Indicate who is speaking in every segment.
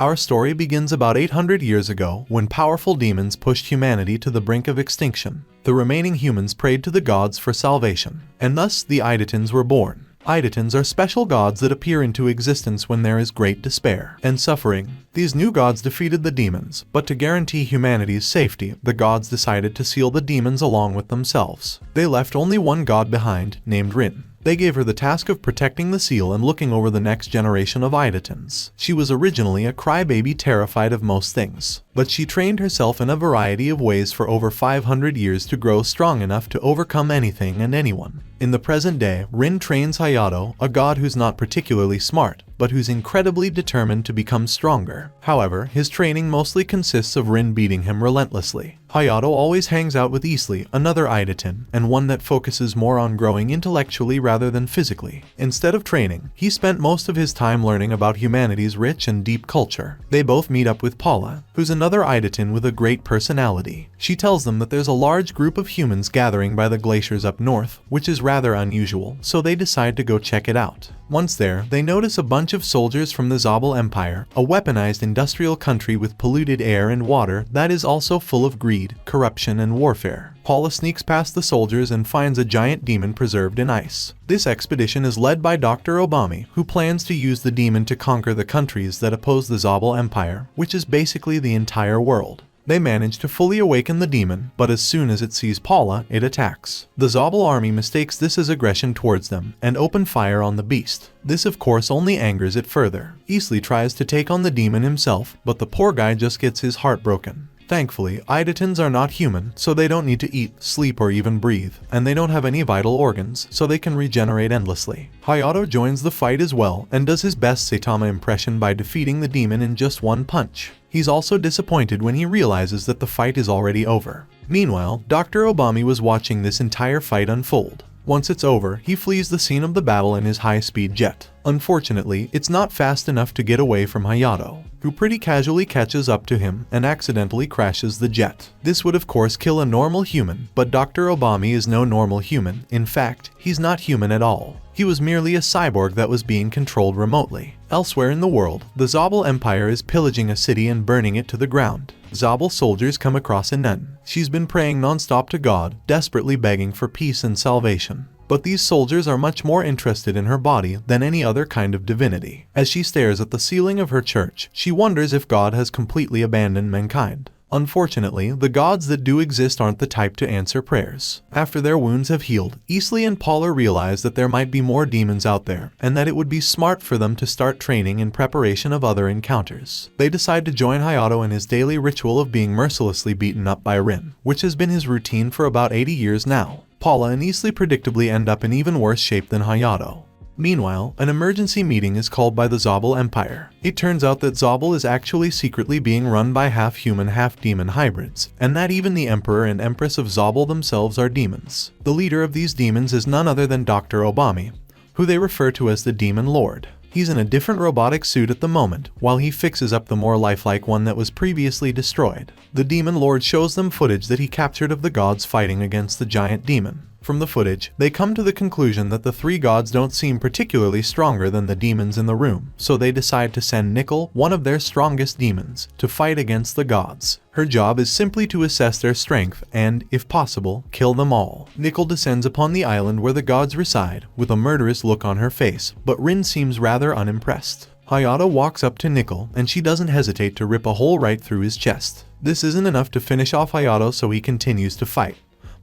Speaker 1: Our story begins about 800 years ago when powerful demons pushed humanity to the brink of extinction. The remaining humans prayed to the gods for salvation, and thus the Idatens were born. Idatens are special gods that appear into existence when there is great despair and suffering. These new gods defeated the demons, but to guarantee humanity's safety, the gods decided to seal the demons along with themselves. They left only one god behind, named Rin. They gave her the task of protecting the seal and looking over the next generation of Idatens. She was originally a crybaby terrified of most things, but she trained herself in a variety of ways for over 500 years to grow strong enough to overcome anything and anyone. In the present day, Rin trains HAYATO, a god who's not particularly smart, but who's incredibly determined to become stronger. However, his training mostly consists of Rin beating him relentlessly. HAYATO always hangs out with YSLEY, another Idaten, and one that focuses more on growing intellectually rather than physically. Instead of training, he spent most of his time learning about humanity's rich and deep culture. They both meet up with PAULA, who's another Idaten with a great personality. She tells them that there's a large group of humans gathering by the glaciers up north, which is rather unusual, so they decide to go check it out. Once there, they notice a bunch of soldiers from the Zabal Empire, a weaponized industrial country with polluted air and water that is also full of greed, corruption, and warfare. PAULA sneaks past the soldiers and finds a giant demon preserved in ice. This expedition is led by Dr. OBAMI, who plans to use the demon to conquer the countries that oppose the Zabal Empire, which is basically the entire world. They manage to fully awaken the demon, but as soon as it sees PAULA, it attacks. The Zabal army mistakes this as aggression towards them and open fire on the beast. This of course only angers it further. YSLEY tries to take on the demon himself, but the poor guy just gets his heart broken. Thankfully, Idatens are not human, so they don't need to eat, sleep, or even breathe, and they don't have any vital organs, so they can regenerate endlessly. HAYATO joins the fight as well, and does his best Saitama impression by defeating the demon in just one punch. He's also disappointed when he realizes that the fight is already over. Meanwhile, Dr. OBAMI was watching this entire fight unfold. Once it's over, he flees the scene of the battle in his high-speed jet. Unfortunately, it's not fast enough to get away from HAYATO, who pretty casually catches up to him and accidentally crashes the jet. This would of course kill a normal human, but Dr. OBAMI is no normal human. In fact, he's not human at all. He was merely a cyborg that was being controlled remotely. Elsewhere in the world, the Zabal Empire is pillaging a city and burning it to the ground. Zabal soldiers come across a nun. She's been praying non-stop to God, desperately begging for peace and salvation. But these soldiers are much more interested in her body than any other kind of divinity. As she stares at the ceiling of her church, she wonders if God has completely abandoned mankind. Unfortunately, the gods that do exist aren't the type to answer prayers. After their wounds have healed, YSLEY and PAULA realize that there might be more demons out there, and that it would be smart for them to start training in preparation of other encounters. They decide to join HAYATO in his daily ritual of being mercilessly beaten up by Rin, which has been his routine for about 80 years now. PAULA and YSLEY predictably end up in even worse shape than HAYATO. Meanwhile, an emergency meeting is called by the Zabal Empire. It turns out that Zabal is actually secretly being run by half-human, half-demon hybrids, and that even the Emperor and Empress of Zabal themselves are demons. The leader of these demons is none other than Dr. OBAMI, who they refer to as the Demon Lord. He's in a different robotic suit at the moment, while he fixes up the more lifelike one that was previously destroyed. The Demon Lord shows them footage that he captured of the gods fighting against the giant demon. From the footage, they come to the conclusion that the three gods don't seem particularly stronger than the demons in the room, so they decide to send neko, one of their strongest demons, to fight against the gods. Her job is simply to assess their strength and, if possible, kill them all. neko descends upon the island where the gods reside, with a murderous look on her face, but Rin seems rather unimpressed. HAYATO walks up to neko, and she doesn't hesitate to rip a hole right through his chest. This isn't enough to finish off HAYATO, so he continues to fight.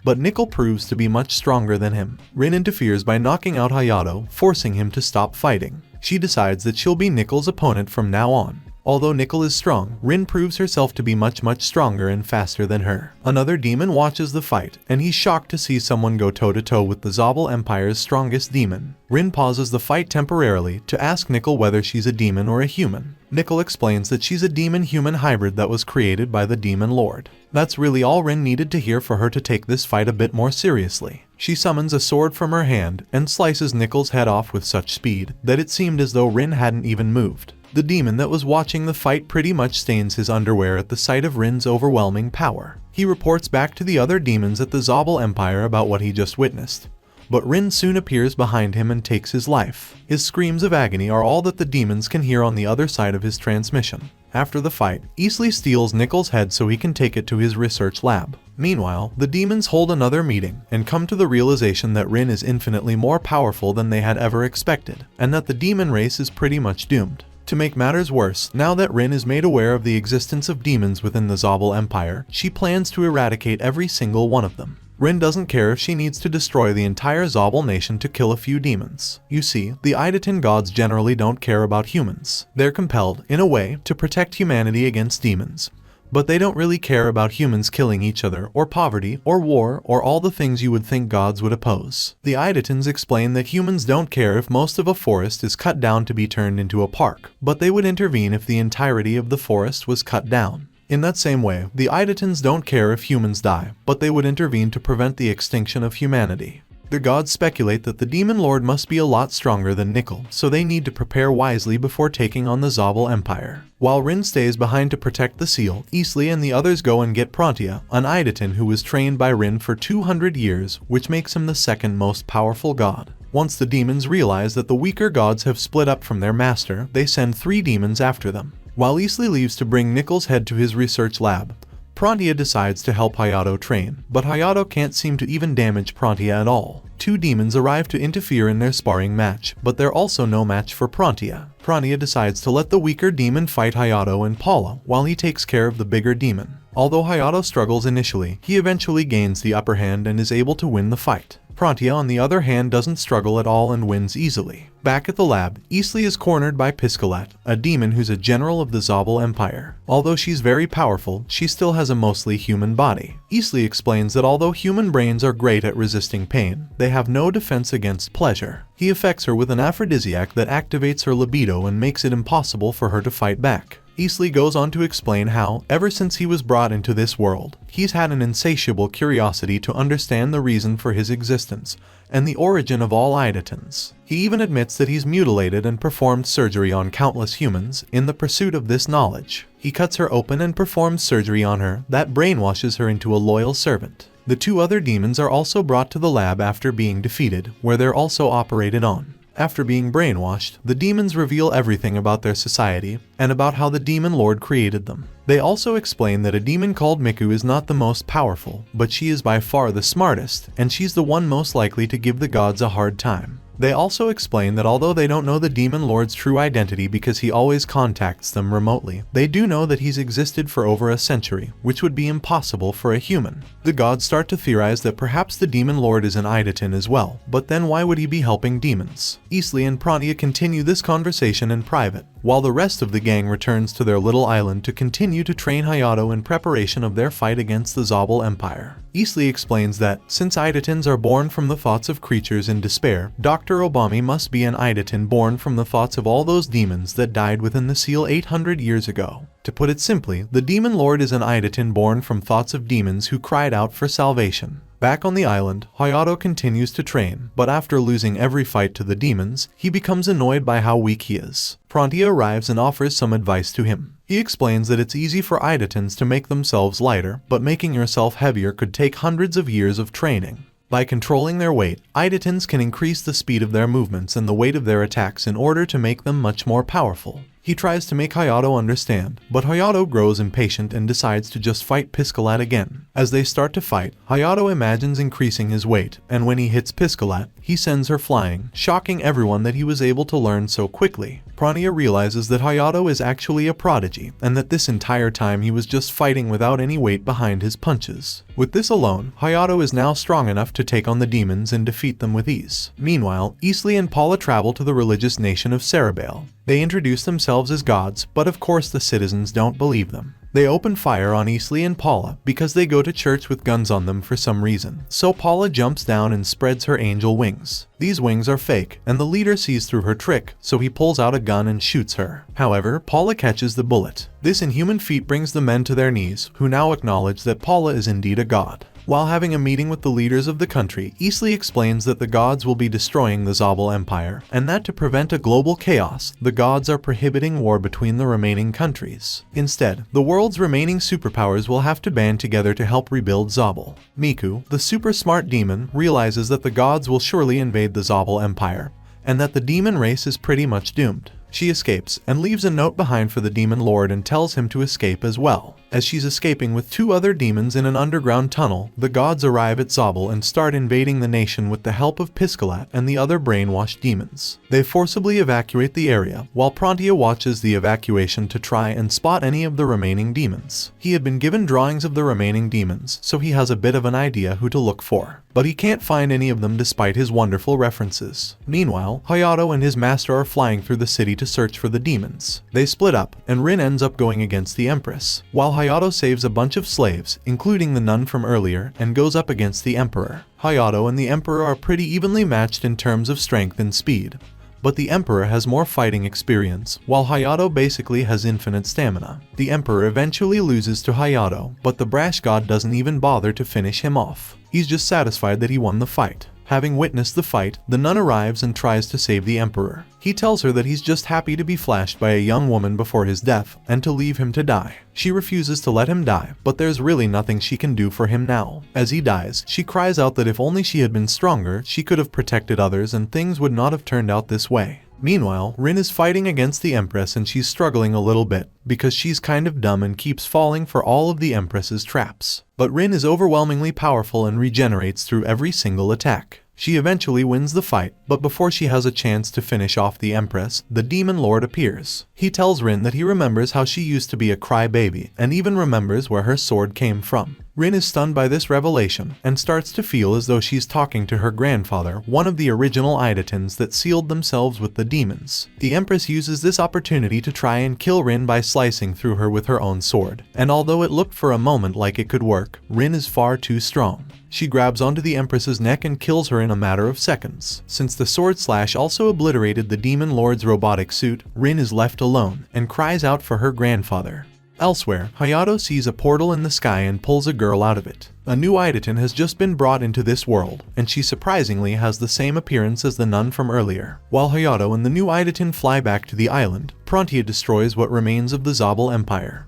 Speaker 1: But neko proves to be much stronger than him. Rin interferes by knocking out HAYATO, forcing him to stop fighting. She decides that she'll be neko's opponent from now on. Although neko is strong, Rin proves herself to be much stronger and faster than her. Another demon watches the fight, and he's shocked to see someone go toe-to-toe with the Zabal Empire's strongest demon. Rin pauses the fight temporarily to ask neko whether she's a demon or a human. neko explains that she's a demon-human hybrid that was created by the Demon Lord. That's really all Rin needed to hear for her to take this fight a bit more seriously. She summons a sword from her hand and slices neko's head off with such speed that it seemed as though Rin hadn't even moved. The demon that was watching the fight pretty much stains his underwear at the sight of Rin's overwhelming power. He reports back to the other demons at the Zabal Empire about what he just witnessed. But Rin soon appears behind him and takes his life. His screams of agony are all that the demons can hear on the other side of his transmission. After the fight, YSLEY steals Nikol's head so he can take it to his research lab. Meanwhile, the demons hold another meeting and come to the realization that RIN is infinitely more powerful than they had ever expected, and that the demon race is pretty much doomed. To make matters worse, now that RIN is made aware of the existence of demons within the Zabel Empire, she plans to eradicate every single one of them. RIN doesn't care if she needs to destroy the entire Zabel nation to kill a few demons. You see, the Idaten gods generally don't care about humans. They're compelled, in a way, to protect humanity against demons. But they don't really care about humans killing each other, or poverty, or war, or all the things you would think gods would oppose. The Idatens explain that humans don't care if most of a forest is cut down to be turned into a park, but they would intervene if the entirety of the forest was cut down. In that same way, the Idatens don't care if humans die, but they would intervene to prevent the extinction of humanity. The gods speculate that the demon lord must be a lot stronger than Nikol, so they need to prepare wisely before taking on the Zabel Empire. While RIN stays behind to protect the seal, YSLEY and the others go and get PRONTEA, an Idaten who was trained by RIN for 200 years, which makes him the second most powerful god. Once the demons realize that the weaker gods have split up from their master, they send 3 demons after them. While YSLEY leaves to bring Nikol's head to his research lab, PRONTEA decides to help HAYATO train, but HAYATO can't seem to even damage PRONTEA at all. 2 demons arrive to interfere in their sparring match, but they're also no match for PRONTEA. PRONTEA decides to let the weaker demon fight HAYATO and PAULA while he takes care of the bigger demon. Although HAYATO struggles initially, he eventually gains the upper hand and is able to win the fight. PRONTEA, on the other hand, doesn't struggle at all and wins easily. Back at the lab, YSLEY is cornered by Piscalat, a demon who's a general of the Zabel Empire. Although she's very powerful, she still has a mostly human body. YSLEY explains that although human brains are great at resisting pain, they have no defense against pleasure. He affects her with an aphrodisiac that activates her libido and makes it impossible for her to fight back. YSLEY goes on to explain how, ever since he was brought into this world, he's had an insatiable curiosity to understand the reason for his existence and the origin of all Idatens. He even admits that he's mutilated and performed surgery on countless humans in the pursuit of this knowledge. He cuts her open and performs surgery on her that brainwashes her into a loyal servant. The 2 other demons are also brought to the lab after being defeated, where they're also operated on. After being brainwashed, the demons reveal everything about their society and about how the demon lord created them. They also explain that a demon called MIKU is not the most powerful, but she is by far the smartest, and she's the one most likely to give the gods a hard time. They also explain that although they don't know the demon lord's true identity because he always contacts them remotely, they do know that he's existed for over a century, which would be impossible for a human. The gods start to theorize that perhaps the demon lord is an Idaten as well, but then why would he be helping demons? YSLEY and PRONTEA continue this conversation in private, while the rest of the gang returns to their little island to continue to train HAYATO in preparation of their fight against the Zabel Empire. YSLEY explains that, since Idatens are born from the thoughts of creatures in despair, Dr. OBAMI must be an Idaten born from the thoughts of all those demons that died within the seal 800 years ago. To put it simply, the demon lord is an Idaten born from thoughts of demons who cried out for salvation. Back on the island, HAYATO continues to train, but after losing every fight to the demons, he becomes annoyed by how weak he is. PRONTEA arrives and offers some advice to him. He explains that it's easy for Idatens to make themselves lighter, but making yourself heavier could take hundreds of years of training. By controlling their weight, Idatens can increase the speed of their movements and the weight of their attacks in order to make them much more powerful. He tries to make HAYATO understand, but HAYATO grows impatient and decides to just fight Piscalat again. As they start to fight, HAYATO imagines increasing his weight, and when he hits Piscalat, he sends her flying, shocking everyone that he was able to learn so quickly. PRONTEA realizes that HAYATO is actually a prodigy, and that this entire time he was just fighting without any weight behind his punches. With this alone, HAYATO is now strong enough to take on the demons and defeat them with ease. Meanwhile, YSLEY and PAULA travel to the religious nation of Cerebale. They introduce themselves as gods, but of course the citizens don't believe them. They open fire on YSLEY and PAULA because they go to church with guns on them for some reason, so PAULA jumps down and spreads her angel wings. These wings are fake, and the leader sees through her trick, so he pulls out a gun and shoots her. However, PAULA catches the bullet. This inhuman feat brings the men to their knees, who now acknowledge that PAULA is indeed a god. While having a meeting with the leaders of the country, YSLEY explains that the gods will be destroying the Zabel Empire, and that to prevent a global chaos, the gods are prohibiting war between the remaining countries. Instead, the world's remaining superpowers will have to band together to help rebuild Zabel. MIKU, the super smart demon, realizes that the gods will surely invade the Zabel Empire, and that the demon race is pretty much doomed. She escapes and leaves a note behind for the demon lord and tells him to escape as well. As she's escaping with 2 other demons in an underground tunnel, the gods arrive at Zabel and start invading the nation with the help of Piscalat and the other brainwashed demons. They forcibly evacuate the area, while PRONTEA watches the evacuation to try and spot any of the remaining demons. He had been given drawings of the remaining demons, so he has a bit of an idea who to look for. But he can't find any of them despite his wonderful references. Meanwhile, HAYATO and his master are flying through the city to search for the demons. They split up, and RIN ends up going against the Empress, while HAYATO saves a bunch of slaves, including the nun from earlier, and goes up against the Emperor. HAYATO and the Emperor are pretty evenly matched in terms of strength and speed, but the Emperor has more fighting experience, while HAYATO basically has infinite stamina. The Emperor eventually loses to HAYATO, but the brash god doesn't even bother to finish him off. He's just satisfied that he won the fight. Having witnessed the fight, the nun arrives and tries to save the Emperor. He tells her that he's just happy to be flashed by a young woman before his death, and to leave him to die. She refuses to let him die, but there's really nothing she can do for him now. As he dies, she cries out that if only she had been stronger, she could have protected others and things would not have turned out this way. Meanwhile, RIN is fighting against the Empress and she's struggling a little bit, because she's kind of dumb and keeps falling for all of the Empress's traps. But RIN is overwhelmingly powerful and regenerates through every single attack. She eventually wins the fight, but before she has a chance to finish off the Empress, the Demon Lord appears. He tells RIN that he remembers how she used to be a crybaby, and even remembers where her sword came from. RIN is stunned by this revelation, and starts to feel as though she's talking to her grandfather, one of the original Idatens that sealed themselves with the demons. The Empress uses this opportunity to try and kill RIN by slicing through her with her own sword, and although it looked for a moment like it could work, RIN is far too strong. She grabs onto the Empress's neck and kills her in a matter of seconds. Since the sword slash also obliterated the Demon Lord's robotic suit, RIN is left alone, and cries out for her grandfather. Elsewhere, HAYATO sees a portal in the sky and pulls a girl out of it. A new Idaten has just been brought into this world, and she surprisingly has the same appearance as the nun from earlier. While HAYATO and the new Idaten fly back to the island, PRONTEA destroys what remains of the Zabel Empire.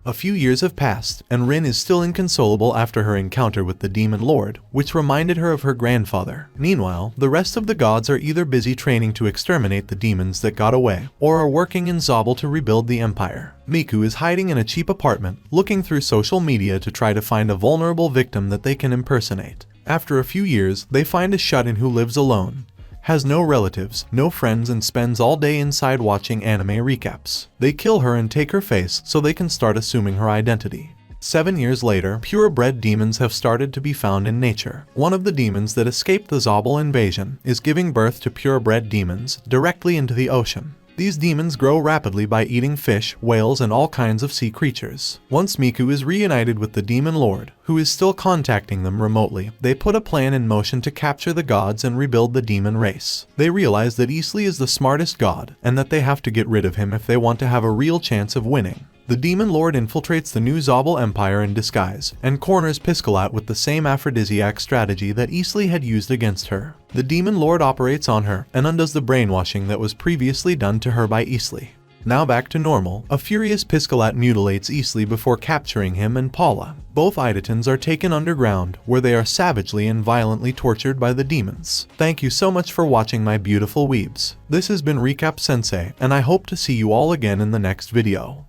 Speaker 1: A few years have passed, and RIN is still inconsolable after her encounter with the Demon Lord, which reminded her of her grandfather. Meanwhile, the rest of the gods are either busy training to exterminate the demons that got away, or are working in Zabel to rebuild the empire. MIKU is hiding in a cheap apartment, looking through social media to try to find a vulnerable victim that they can impersonate. After a few years, they find a shut-in who lives alone, has no relatives, no friends, and spends all day inside watching anime recaps. They kill her and take her face so they can start assuming her identity. 7 years later, purebred demons have started to be found in nature. One of the demons that escaped the Zabel invasion is giving birth to purebred demons directly into the ocean. These demons grow rapidly by eating fish, whales, and all kinds of sea creatures. Once MIKU is reunited with the Demon Lord, who is still contacting them remotely, they put a plan in motion to capture the gods and rebuild the demon race. They realize that YSLEY is the smartest god, and that they have to get rid of him if they want to have a real chance of winning. The Demon Lord infiltrates the new Zabel Empire in disguise, and corners Piscalat with the same aphrodisiac strategy that YSLEY had used against her. The Demon Lord operates on her, and undoes the brainwashing that was previously done to her by YSLEY. Now back to normal, a furious Piscalat mutilates YSLEY before capturing him and PAULA. Both Idatens are taken underground, where they are savagely and violently tortured by the demons. Thank you so much for watching, my beautiful weebs. This has been Recap Sensei, and I hope to see you all again in the next video.